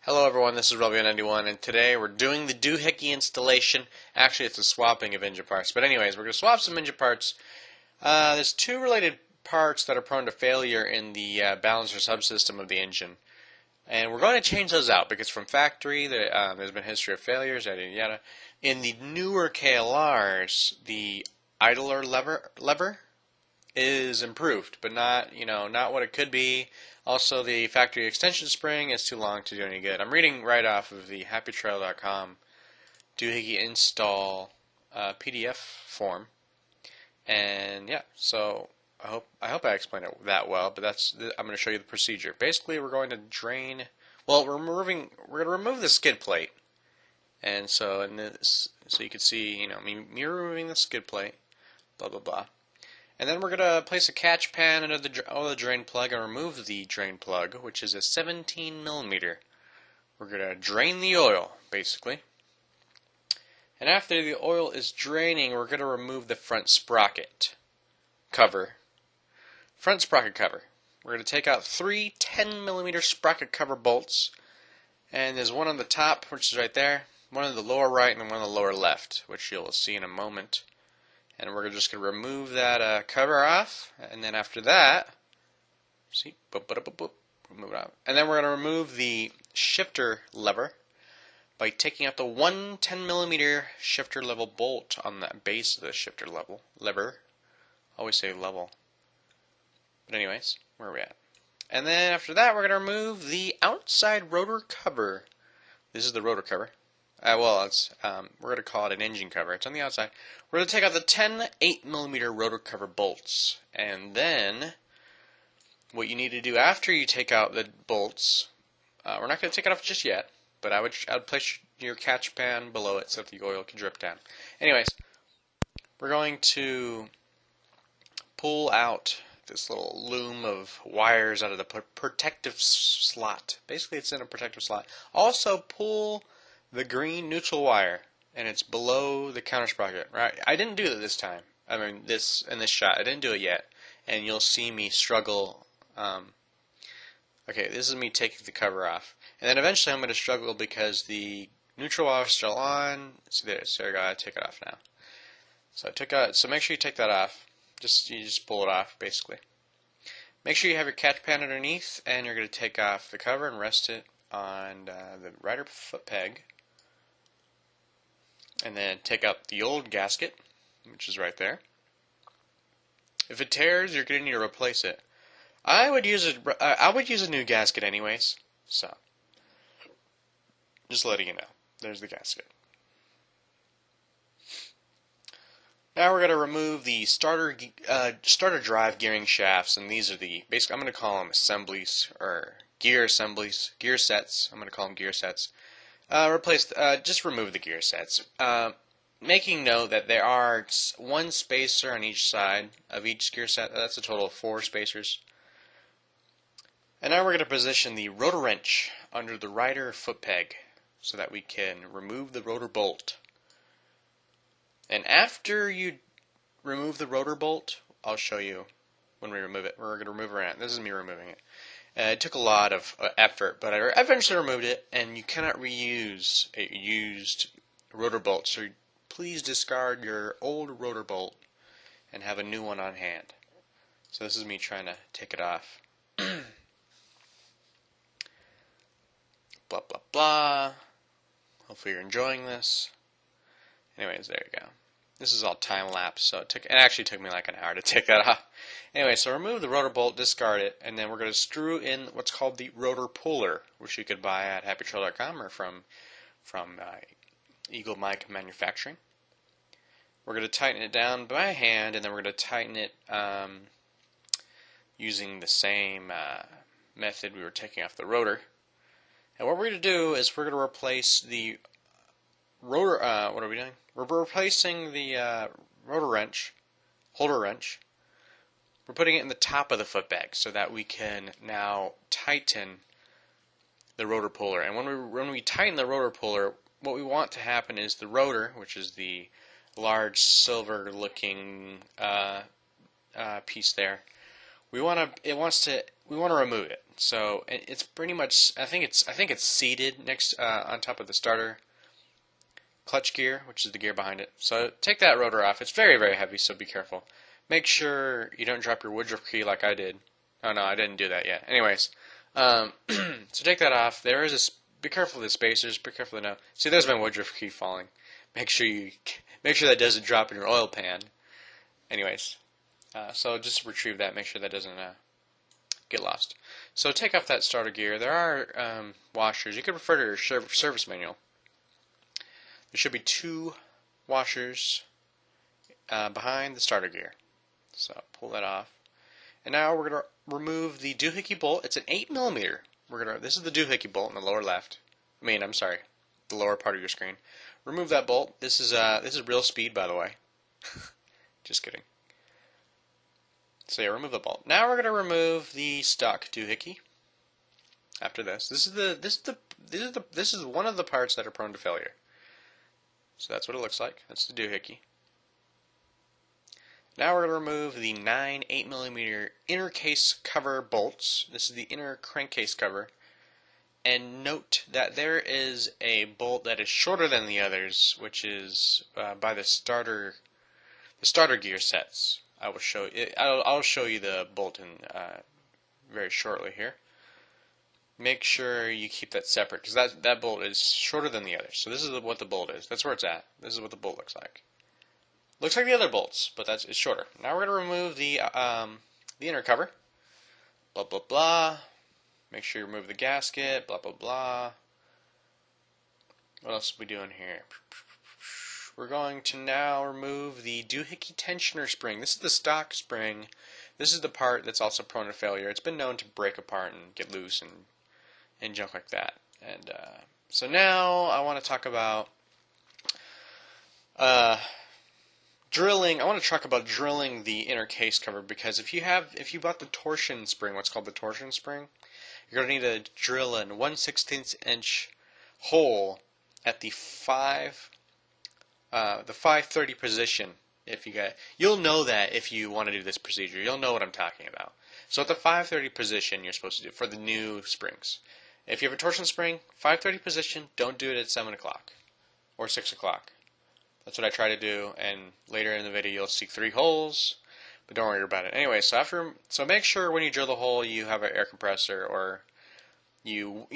Hello everyone, this is Robbie91, and today we're doing the Doohickey installation. Actually, it's a swapping of engine parts. But anyways, we're going to swap some engine parts. There's two related parts that are prone to failure in the balancer subsystem of the engine. And we're going to change those out because from factory there's been a history of failures, yada yada yada. In the newer KLRs, the idler lever is improved, but not what it could be. Also, the factory extension spring is too long to do any good. I'm reading right off of the happytrail.com Doohickey install PDF form, and yeah, so I hope I explained it that well. But I'm going to show you the procedure. Basically, we're going to drain. Well, we're going to remove the skid plate, and so you can see me removing the skid plate, blah blah blah. And then we're going to place a catch pan under the drain plug and remove the drain plug, which is a 17 millimeter. We're going to drain the oil, basically. And after the oil is draining, we're going to remove the front sprocket cover. Front sprocket cover. We're going to take out three 10 millimeter sprocket cover bolts. And there's one on the top, which is right there, one on the lower right, and one on the lower left, which you'll see in a moment. And we're just going to remove that cover off, and then after that, see, remove it out. And then we're going to remove the shifter lever by taking out the one 10 millimeter shifter level bolt on the base of the shifter lever. Always say level. But anyways, where are we at? And then after that, we're going to remove the outside rotor cover. This is the rotor cover. We're going to call it an engine cover. It's on the outside. We're going to take out the 10 8mm rotor cover bolts. And then, what you need to do after you take out the bolts, we're not going to take it off just yet, but I would place your catch pan below it so that the oil can drip down. Anyways, we're going to pull out this little loom of wires out of the protective slot. Basically, it's in a protective slot. Also, pull the green neutral wire, and it's below the counter sprocket. Right? I didn't do it this time. I mean, in this shot, I didn't do it yet, and you'll see me struggle. Okay, this is me taking the cover off, and then eventually I'm going to struggle because the neutral wire is still on. See there, so I gotta take it off now. So I took out. So make sure you take that off. You just pull it off, basically. Make sure you have your catch pan underneath, and you're going to take off the cover and rest it on the rider foot peg. And then take out the old gasket, which is right there. If it tears, you're going to need to replace it. I would use a new gasket anyways. So, just letting you know. There's the gasket. Now we're going to remove the starter drive gearing shafts, and these are basically I'm going to call them assemblies or gear sets. I'm going to call them gear sets. Just remove the gear sets. Making note that there are one spacer on each side of each gear set. That's a total of 4 spacers. And now we're going to position the rotor wrench under the rider foot peg so that we can remove the rotor bolt. And after you remove the rotor bolt, I'll show you when we remove it. We're going to remove it. This is me removing it. It took a lot of effort, but I eventually removed it, and you cannot reuse a used rotor bolt, so please discard your old rotor bolt and have a new one on hand. So this is me trying to take it off. Blah, blah, blah. Hopefully you're enjoying this. Anyways, there you go. This is all time-lapse, so it actually took me like an hour to take that off. Anyway, so remove the rotor bolt, discard it, and then we're going to screw in what's called the rotor puller, which you could buy at happytrail.com or from Eagle Mike Manufacturing. We're going to tighten it down by hand, and then we're going to tighten it using the same method we were taking off the rotor. And what we're going to do is we're going to replace the rotor. What are we doing? We're replacing the rotor wrench, holder wrench. We're putting it in the top of the foot peg so that we can now tighten the rotor puller. And when we tighten the rotor puller, what we want to happen is the rotor, which is the large silver-looking piece there, we want to remove it. So it's pretty much, I think it's seated next on top of the starter clutch gear, which is the gear behind it. So take that rotor off. It's very, very heavy, so be careful. Make sure you don't drop your Woodruff key like I did. Oh no, I didn't do that yet. Anyways, so take that off. There is a, be careful of the spacers. Be careful of the, see, there's my Woodruff key falling. Make sure that doesn't drop in your oil pan. Anyways, so just retrieve that. Make sure that doesn't get lost. So take off that starter gear. There are washers. You could refer to your service manual. There should be 2 washers behind the starter gear. So pull that off. And now we're going to remove the doohickey bolt. It's an 8mm. This is the doohickey bolt in the lower left. I'm sorry, the lower part of your screen. Remove that bolt. This is real speed, by the way. Just kidding. So yeah, remove the bolt. Now we're going to remove the stock doohickey. After this, this is one of the parts that are prone to failure. So that's what it looks like. That's the doohickey. Now we're going to remove the 9 8mm inner case cover bolts. This is the inner crankcase cover. And note that there is a bolt that is shorter than the others, which is by the starter gear sets. I'll show you the bolt in very shortly here. Make sure you keep that separate, because that bolt is shorter than the others. So this is what the bolt is. That's where it's at. This is what the bolt looks like. Looks like the other bolts, but it's shorter. Now we're going to remove the inner cover. Blah, blah, blah. Make sure you remove the gasket. Blah, blah, blah. What else are we doing here? We're going to now remove the doohickey tensioner spring. This is the stock spring. This is the part that's also prone to failure. It's been known to break apart and get loose and junk like that. And so now I want to talk about drilling. I want to talk about drilling the inner case cover, because if you bought the torsion spring, what's called the torsion spring, you're going to need to drill a 1/16 inch hole at the 530 position. You'll know that if you want to do this procedure. You'll know what I'm talking about. So at the 530 position, you're supposed to do for the new springs. If you have a torsion spring, 530 position, don't do it at 7 o'clock or 6 o'clock. That's what I try to do, and later in the video you'll see 3 holes, but don't worry about it. Anyway, so make sure when you drill the hole you have an air compressor, or metal